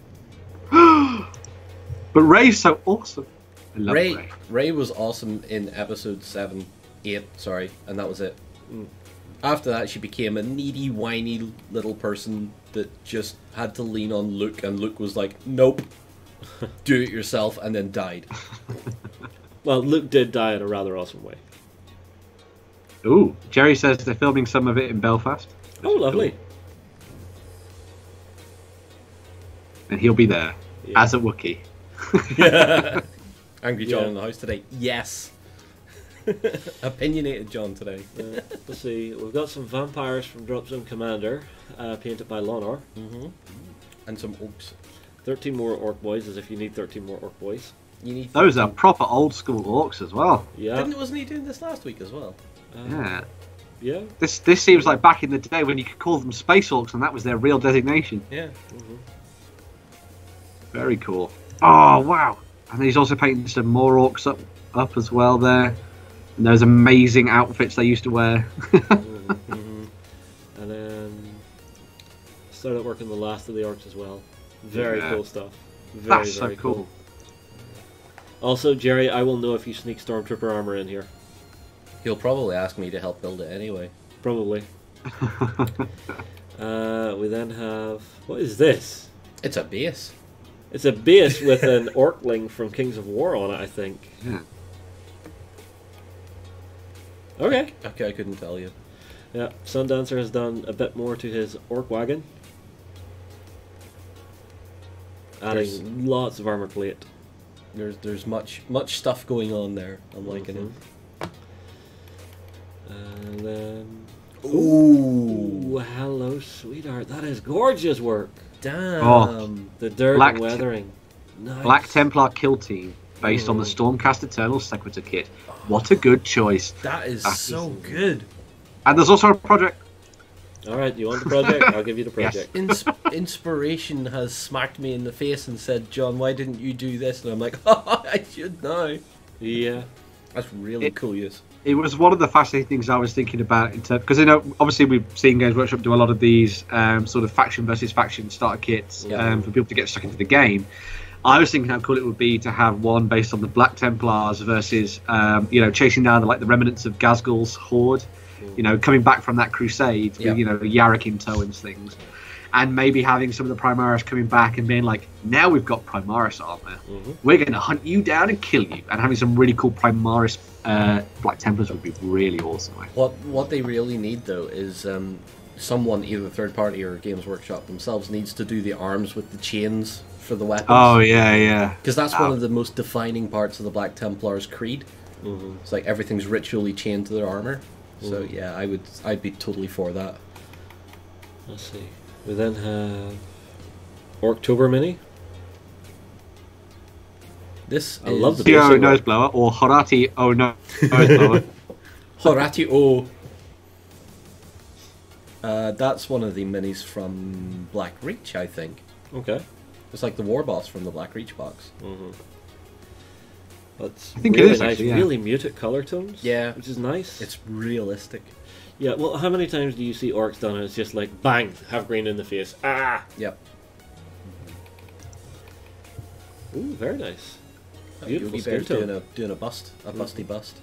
But Rey's so awesome. I love Rey. Rey was awesome in episode 8, and that was it. After that, she became a needy, whiny little person that just had to lean on Luke, and Luke was like, "Nope, do it yourself," and then died. Well, Luke did die in a rather awesome way. Ooh, Jerry says they're filming some of it in Belfast. Oh, lovely. Cool. And he'll be there as a Wookiee. Angry John in the house today. Yes. Opinionated John today. Let's see. We've got some vampires from Drop Zone Commander, painted by Lonor. And some orcs. 13 more orc boys, as if you need 13 more orc boys. You need Those are proper old school orcs as well. Yeah. Wasn't he doing this last week as well? Yeah. Yeah. This seems like back in the day when you could call them space orcs and that was their real designation. Yeah. Very cool. Oh wow! And he's also painting some more orcs up as well there. And those amazing outfits they used to wear. And then started working the last of the orcs as well. Very cool stuff. That's so cool. Also, Jerry, I will know if you sneak Stormtrooper armor in here. He'll probably ask me to help build it anyway. Probably. We then have... What is this? It's a base. It's a base with an Orkling from Kings of War on it, I think. Yeah. Okay. Okay, I couldn't tell you. Yeah, Sundancer has done a bit more to his Orc wagon. Adding lots of armor plate. There's much stuff going on there. I'm liking it. And then... Ooh! Hello, sweetheart. That is gorgeous work. Damn! Oh. The dirt Black and weathering. Nice. Black Templar kill team based on the Stormcast Eternal Sequitur kit. What a good choice. That is so good. And there's also a project. Alright, you want the project? I'll give you the project. Inspiration has smacked me in the face and said, "John, why didn't you do this?" And I'm like, "Oh, I should know." Yeah. That's really cool, yes. It was one of the fascinating things I was thinking about in terms, because obviously we've seen Games Workshop do a lot of these sort of faction versus faction starter kits for people to get stuck into the game. I was thinking how cool it would be to have one based on the Black Templars versus chasing down the remnants of Ghazghul's horde, coming back from that crusade with Yarrick in tow and things. And maybe having some of the Primaris coming back and being like, now we've got Primaris armor. We're going to hunt you down and kill you. And having some really cool Primaris Black Templars would be really awesome. What they really need, though, is someone, either third party or Games Workshop themselves, needs to do the arms with the chains for the weapons. Oh, yeah. Because that's one of the most defining parts of the Black Templar's creed. It's like everything's ritually chained to their armor. So, yeah, I'd be totally for that. Let's see. We then have Orktober Mini. I love the Tio Nose Blower or Horati O Nose Blower. Horati O. That's one of the minis from Black Reach, I think. Okay. It's like the War Boss from the Black Reach box. That's I think really it is, nice. actually, yeah. Really muted color tones. Yeah. Which is nice. It's realistic. Yeah, well, how many times do you see orcs done and it's just like, bang, have green in the face. Ah! Yep. Ooh, very nice. Beautiful skin tone. doing a bust, a busty bust.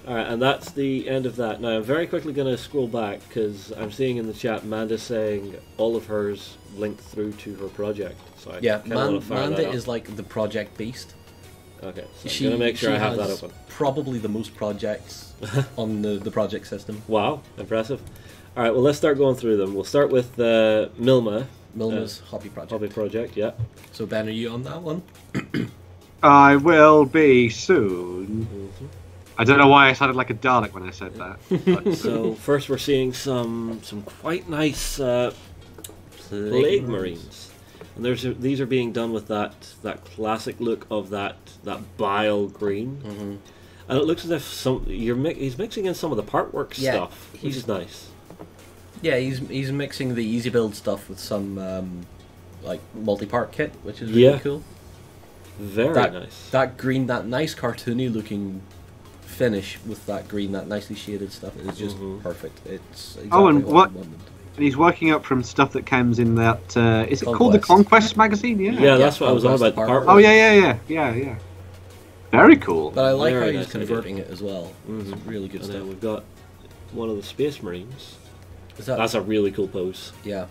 Alright, and that's the end of that. Now, I'm very quickly going to scroll back because I'm seeing in the chat Manda saying all of hers linked through to her project. So I wanna fire Manda that up. is like the project beast. Okay, so I'm going to make sure I have that open. Probably the most projects on the project system. Wow, impressive. Alright, well, let's start going through them. We'll start with Milma's hobby project. Hobby project, yeah. So, Ben, are you on that one? I will be soon. I don't know why I sounded like a Dalek when I said that. But, So first we're seeing some quite nice Plague Marines. And these are being done with that classic look of that bile green. And it looks as if he's mixing in some of the partwork stuff, which is nice. Yeah, he's mixing the easy build stuff with some like multi-part kit, which is really cool. Very nice. That green, that nice cartoony looking finish with that green, that nicely shaded stuff is just perfect. It's exactly and what I wanted. And he's working up from stuff that comes in that. Is it called the Conquest magazine? Yeah, that's what I was on about. Oh yeah. Very cool. But I like Very how he's nice converting it as well. It's really good And stuff. then we've got one of the Space Marines. That's a really cool pose. Yeah.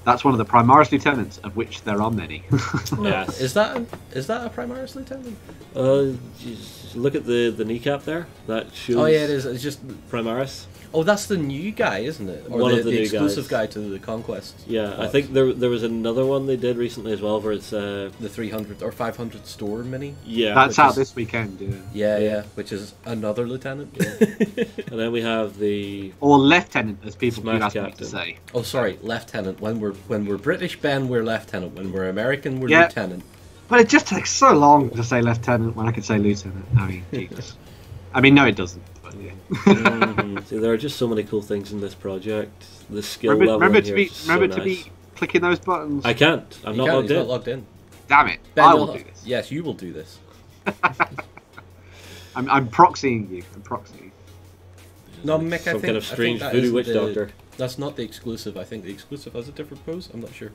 That's one of the Primaris lieutenants, of which there are many. Yes. Is that a Primaris lieutenant? Just look at the kneecap there. That shows. Oh yeah, it is. It's just Primaris. Oh, that's the new guy, isn't it? Or One of the the new exclusive guys. guy to the Conquest. Yeah, I box. think there was another one they did recently as well, where it's The 300 or 500 store mini. yeah. That's which out is- this weekend. Yeah, which is another lieutenant. And then we have the Or lieutenant, as people Smash do ask me to Captain. say. Oh, sorry, lieutenant. When we're British, Ben, we're lieutenant. When we're American, we're Yeah. lieutenant. But it just takes so long to say lieutenant when I could say lieutenant. I mean, Jesus. I mean, no, it doesn't. But yeah. See, there are just so many cool things in this project. The skill remember level in to here be is so remember to nice. be clicking those buttons. I can't. I'm You not can't, logged he's in. not logged in. Damn it! Ben, I you'll- will do this. Yes, you will do this. I'm proxying you. I'm proxying. No, Mick, I Some think kind of I think strange that voodoo isn't witch the- doctor. That's not the exclusive. I think the exclusive has a different pose. I'm not sure.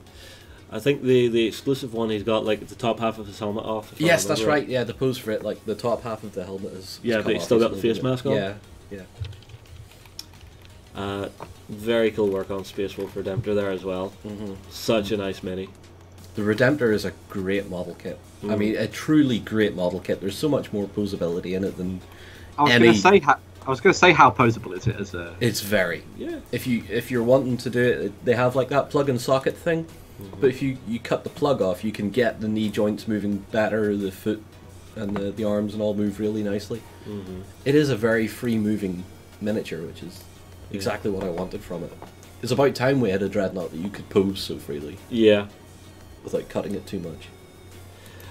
I think the exclusive one, he's got like the top half of his helmet off. if I Yes, that's remember right. Yeah, the pose for it, like the top half of the helmet is. Yeah, come but he's off still got the recently, face didn't mask it? on? Yeah, Very cool work on Space Wolf Redemptor there as well. Mm-hmm. Such a nice mini. The Redemptor is a great model kit. I mean, a truly great model kit. There's so much more posability in it than I was any. going to say how posable is it as a. It's very. Yeah. If you're wanting to do it, they have like that plug and socket thing. But if you cut the plug off, you can get the knee joints moving better, the foot and the arms and all move really nicely. It is a very free moving miniature, which is exactly what I wanted from it. It's about time we had a dreadnought that you could pose so freely Yeah. without cutting it too much.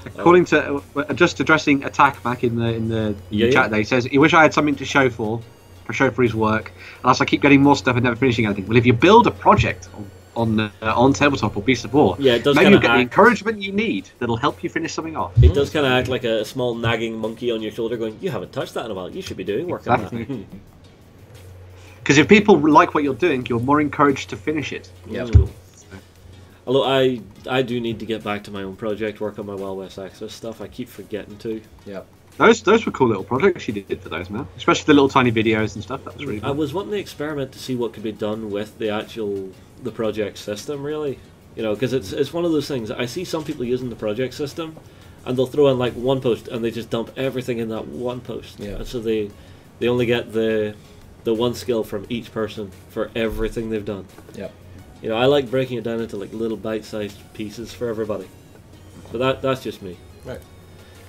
According to just addressing Attack back in the Yeah, chat, yeah. there he says he wish I had something to show for his work. Unless I keep getting more stuff and never finishing anything. Well, if you build a project on tabletop or Beast of War, Yeah, it does maybe kinda you'll get the act- encouragement you need that'll help you finish something off. It does kind of act like a small nagging monkey on your shoulder going, you haven't touched that in a while, you should be doing work on that. Exactly. Because if people like what you're doing, you're more encouraged to finish it. Yeah. That's cool. Although I do need to get back to my own project, work on my Wild West Access stuff. I keep forgetting to. Yeah. Those were cool little projects you did for those, man. Especially the little tiny videos and stuff. That was really I fun. was wanting to experiment to see what could be done with the project system, really. You know, because it's one of those things. I see some people using the project system, and they'll throw in like one post, and they just dump everything in that one post. Yeah. And so they only get the one skill from each person for everything they've done. Yeah. You know, I like breaking it down into like little bite-sized pieces for everybody. But that's just me. Right.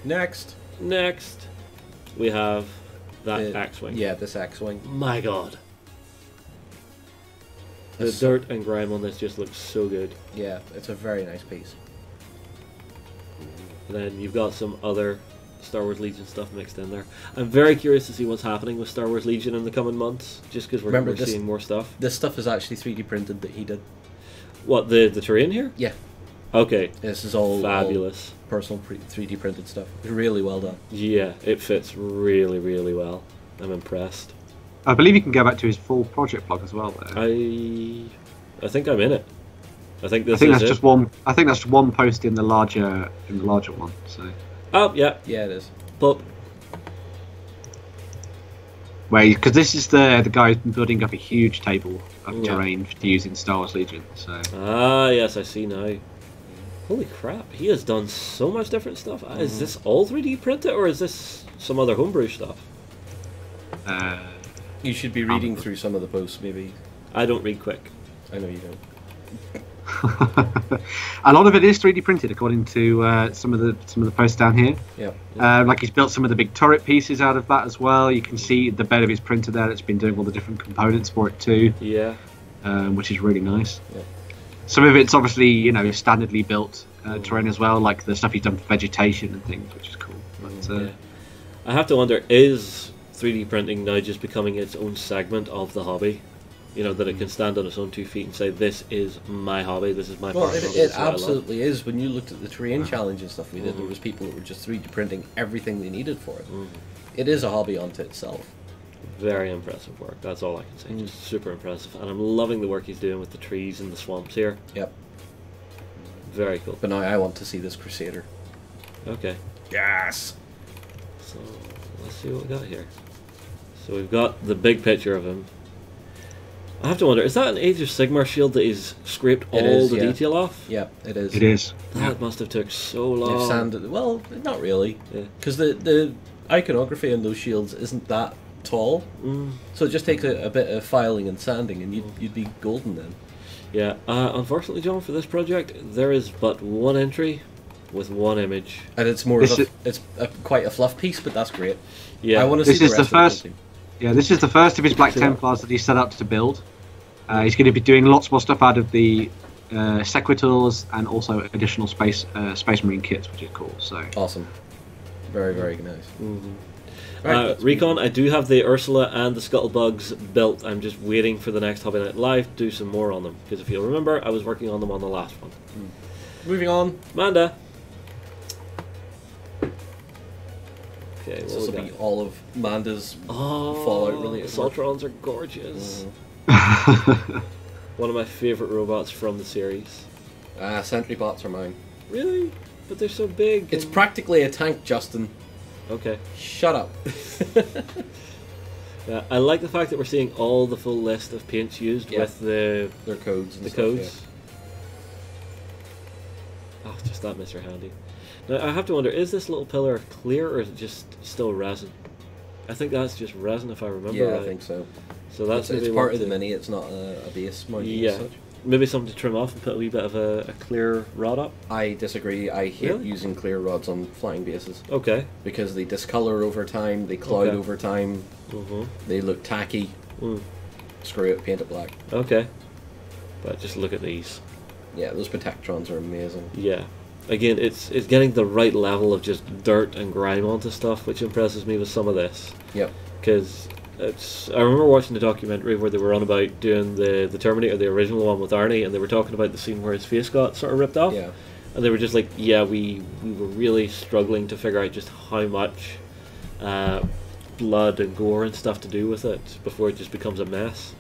Next. Next, we have that Axe-Wing. Yeah, this Axe-Wing. My God. The That's dirt and grime on this just looks so good. Yeah, it's a very nice piece. And then you've got some other Star Wars Legion stuff mixed in there. I'm very curious to see what's happening with Star Wars Legion in the coming months, just because we're seeing more stuff. This stuff is actually 3D printed that he did. What, the terrain here? Yeah. Okay. This is all Fabulous. all personal 3D printed stuff. Really well done. Yeah, it fits really, really well. I'm impressed. I believe you can go back to his full project blog as well. There. I think I'm in it. I think that's just one. I think that's one post in the larger one. So. Oh yeah, Yeah, it is. but Because this is the guy who's been building up a huge table of Yeah. terrain to use in Star Wars Legion. So. yes, I see now. Holy crap, he has done so much different stuff. Is this all 3D printed, or is this some other homebrew stuff? You should be reading through some of the posts, maybe. I don't read quick. I know you don't. A lot of it is 3D printed, according to some of the posts down here. Yeah. Like he's built some of the big turret pieces out of that as well. You can see the bed of his printer there. It's been doing all the different components for it too. Yeah. Which is really nice. Yeah. Some of it's obviously standardly built terrain as well, like the stuff he's done for vegetation and things, which is cool. But, Yeah. I have to wonder, is 3D printing now just becoming its own segment of the hobby? You know, that it can stand on its own 2 feet and say, this is my hobby, this is my Well, part of the hobby, it this is what I love." absolutely is. When you looked at the terrain challenge and stuff we did, there was people that were just 3D printing everything they needed for it. It is a hobby unto itself. Very impressive work, that's all I can say. Just super impressive. And I'm loving the work he's doing with the trees and the swamps here. Yep. Very cool. But now I want to see this Crusader. Okay. Yes. So, let's see what we got here. So we've got the big picture of him. I have to wonder, is that an Age of Sigmar shield that he's scraped all the detail off? Yeah, it is. It is. That must have took so long. They've sanded. Well, not really, because the iconography on those shields isn't that tall, so it just takes a bit of filing and sanding, and you'd be golden then. Yeah. Unfortunately, John, for this project, there is but one entry with one image, and it's more quite a fluff piece, but that's great. Yeah, I want to see the rest of the Yeah, this is the first of his Black Templars that he's set up to build. He's going to be doing lots more stuff out of the Sequitors and also additional Space Marine kits, which is cool. So awesome, very very nice. Right, Recon, I do have the Ursula and the Scuttlebugs built. I'm just waiting for the next Hobby Night Live to do some more on them, because if you'll remember, I was working on them on the last one. Moving on, Manda. Okay, this will be all of Manda's Fallout related. Soltrons are gorgeous. One of my favourite robots from the series. Sentry bots are mine. Really? But they're so big. It's practically a tank, Justin. Okay. Shut up. Yeah, I like the fact that we're seeing all the full list of paints used with their codes. And codes. Oh, just that Mr. Handy. Now, I have to wonder, is this little pillar clear or is it just still resin? I think that's just resin, if I remember right. Yeah, I think so. So that's it's part of the mini, it's not a base mounting as such. Maybe something to trim off and put a wee bit of a clear rod up? I disagree. I hate using clear rods on flying bases. Okay. Because they discolor over time, they cloud over time, they look tacky. Screw it, paint it black. Okay. But just look at these. Yeah, those Protectrons are amazing. Yeah. Again, it's getting the right level of just dirt and grime onto stuff, which impresses me with some of this. Yep. Because I remember watching the documentary where they were on about doing the Terminator, the original one with Arnie, and they were talking about the scene where his face got sort of ripped off. Yeah. And they were just like, yeah, we were really struggling to figure out just how much blood and gore and stuff to do with it before it just becomes a mess.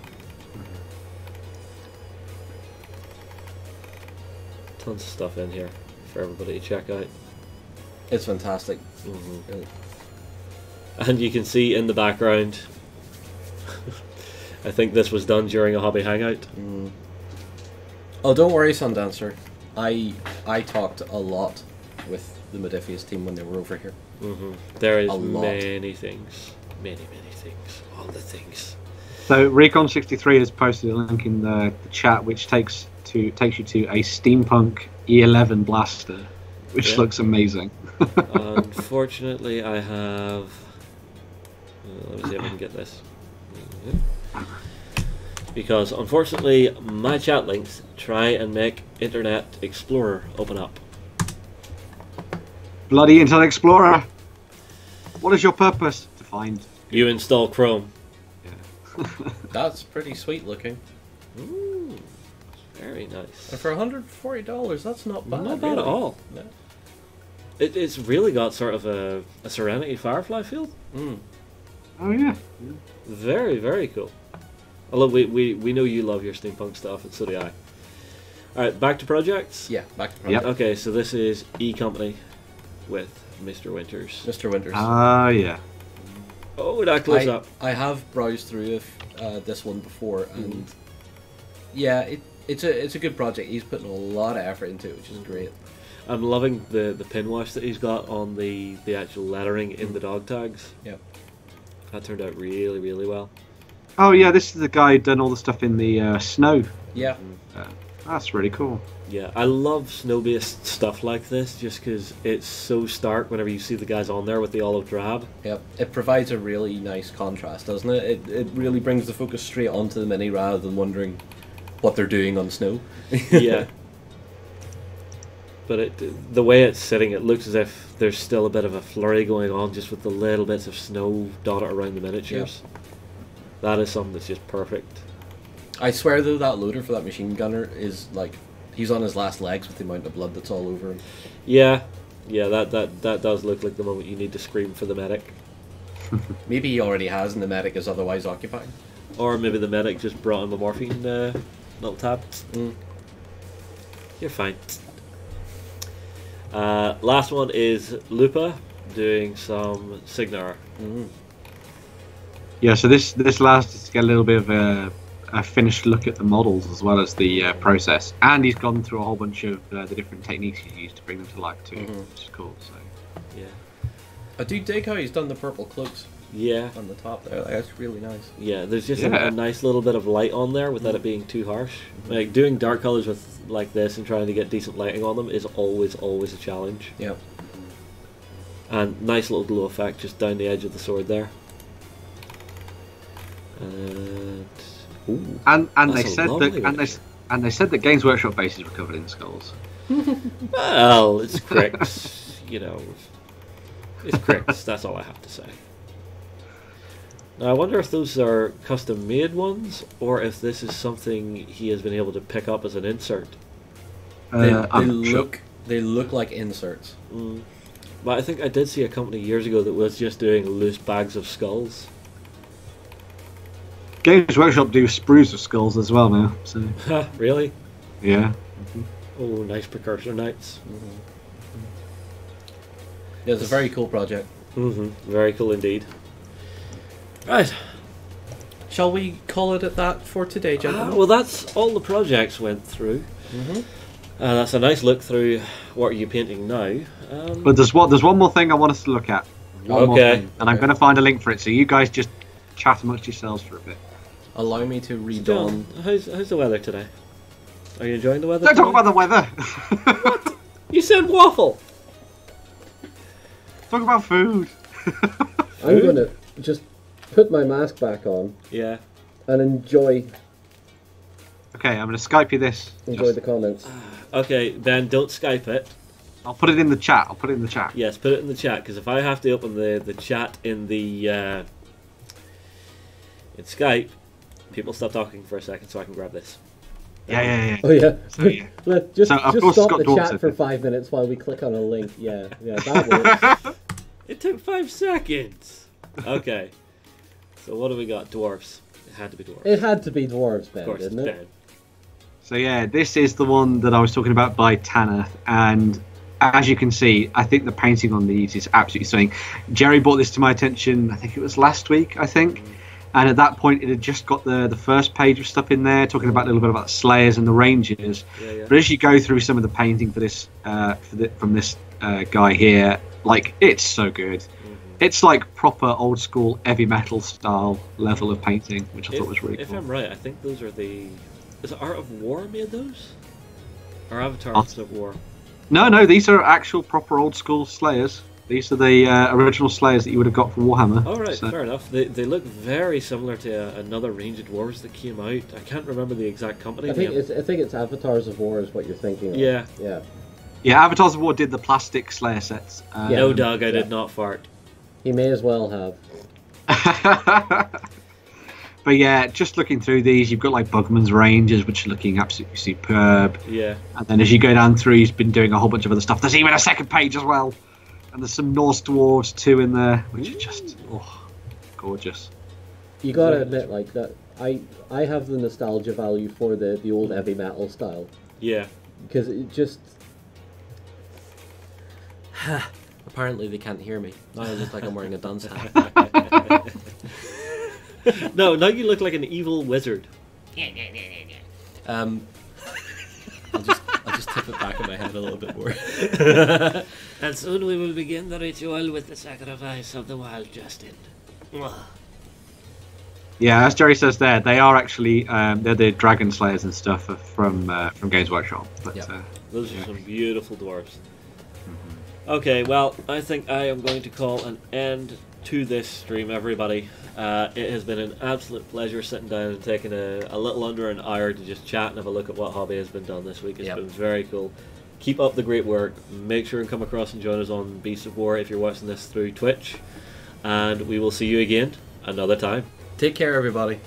Tons of stuff in here for everybody to check out. It's fantastic. And you can see in the background, I think this was done during a hobby hangout. Oh, don't worry, Sundancer. I talked a lot with the Modifius team when they were over here. There is many things. Many things. All the things. So Recon63 has posted a link in the chat which takes you to a steampunk E11 blaster, which looks amazing. Unfortunately, I have... let me see if I can get this. Because, unfortunately, my chat links try and make Internet Explorer open up. Bloody Internet Explorer! What is your purpose? To find... You install Chrome. Yeah. That's pretty sweet looking. Ooh, very nice. And for $140, that's not bad. Not bad at all. No. It's really got sort of a Serenity Firefly feel. Oh yeah. Very, very cool. Although we know you love your steampunk stuff, and so do I. Alright, back to projects? Yeah, back to projects. Yep. Okay, so this is E Company with Mr. Winters. Mr. Winters. Ah, yeah. Oh, that close up. I have browsed through this one before, and yeah, it's a good project. He's putting a lot of effort into it, which is great. I'm loving the pin wash that he's got on the actual lettering in the dog tags. Yep. That turned out really, really well. Oh yeah, this is the guy who done all the stuff in the snow. Yeah. That's really cool. Yeah, I love snow-based stuff like this just because it's so stark whenever you see the guys on there with the olive drab. Yep, it provides a really nice contrast, doesn't it? It really brings the focus straight onto the mini rather than wondering what they're doing on snow. Yeah. But the way it's sitting, it looks as if there's still a bit of a flurry going on just with the little bits of snow dotted around the miniatures. Yep. That is something that's just perfect. I swear though, that loader for that machine gunner is like, he's on his last legs with the amount of blood that's all over him. Yeah, that does look like the moment you need to scream for the medic. Maybe he already has and the medic is otherwise occupied. Or maybe the medic just brought him a morphine little tab. You're fine. Last one is Lupa doing some Signar. Yeah, so this allows us to get a little bit of a finished look at the models as well as the process, and he's gone through a whole bunch of the different techniques he's used to bring them to life too, which is cool. So yeah, I do dig how he's done the purple cloaks. Yeah, on the top there, that's really nice. Yeah, there's just a nice little bit of light on there without it being too harsh. Like doing dark colors with like this and trying to get decent lighting on them is always a challenge. Yeah. And nice little glow effect just down the edge of the sword there. And they said that Games Workshop bases were covered in skulls. Well, it's Crix, you know. It's Crix, that's all I have to say. Now, I wonder if those are custom-made ones, or if this is something he has been able to pick up as an insert. They look like inserts. But I think I did see a company years ago that was just doing loose bags of skulls. Games Workshop do sprues of skulls as well now. So. Really? Yeah. Oh, nice precursor knights. Yeah, it's a very cool project. Very cool indeed. Right. Shall we call it at that for today, gentlemen? Well, that's all the projects went through. That's a nice look through what are you painting now. But there's one more thing I want us to look at. One more thing, and I'm going to find a link for it, so you guys just chat amongst yourselves for a bit. Allow me to read John, how's the weather today? Are you enjoying the weather? Don't talk about the weather! What? You said waffle! Talk about food! I'm going to just put my mask back on. Yeah. And enjoy. Okay, I'm going to Skype you this. Enjoy the comments. Okay, Ben, don't Skype it. I'll put it in the chat. Yes, put it in the chat, because if I have to open the chat in the in Skype, people stop talking for a second so I can grab this. Yeah. Oh yeah. So, yeah. Just of just course stop Scott the Dawson. chat for 5 minutes while we click on a link. Yeah, that works. It took 5 seconds. Okay. So what do we got? Dwarves. It had to be dwarves. It had to be dwarves, Ben, Of course, didn't it's it? Ben. So yeah, this is the one that I was talking about by Tanner, and as you can see, I think the painting on these is absolutely stunning. Jerry brought this to my attention, I think it was last week, and at that point it had just got the first page of stuff in there, talking about a little bit about the Slayers and the Rangers. Yeah. But as you go through some of the painting for this, from this guy here, like, it's so good. It's like proper old school heavy metal style level of painting, which I thought was really cool. If I'm right, I think those are the... Is it Art of War made those? Or Avatars of War? No, these are actual proper old school Slayers. These are the original Slayers that you would have got for Warhammer. Oh, right, fair enough. They look very similar to another range of dwarves that came out. I can't remember the exact company I think name. it's Avatars of War is what you're thinking of. Yeah. Yeah, Avatars of War did the plastic Slayer sets. No, Doug, I did not fart. He may as well have. But yeah, just looking through these, you've got like Bugman's Rangers, which are looking absolutely superb. Yeah. And then as you go down through, he's been doing a whole bunch of other stuff. There's even a second page as well. And there's some Norse Dwarves too in there, which are just gorgeous. You gotta admit, like, that I have the nostalgia value for the old heavy metal style. Yeah. Because it just... Apparently they can't hear me. Now I look like I'm wearing a dunce hat. No, now you look like an evil wizard. I'll just tip it back in my head a little bit more. And soon we will begin the ritual with the sacrifice of the wild Justin. Yeah, as Jerry says there, they are actually they're the Dragon Slayers and stuff from Games Workshop. But, those are some beautiful dwarves. Okay, well, I think I am going to call an end to this stream, everybody. It has been an absolute pleasure sitting down and taking a little under an hour to just chat and have a look at what hobby has been done this week. It's been very cool. Keep up the great work. Make sure and come across and join us on Beasts of War if you're watching this through Twitch. And we will see you again another time. Take care, everybody.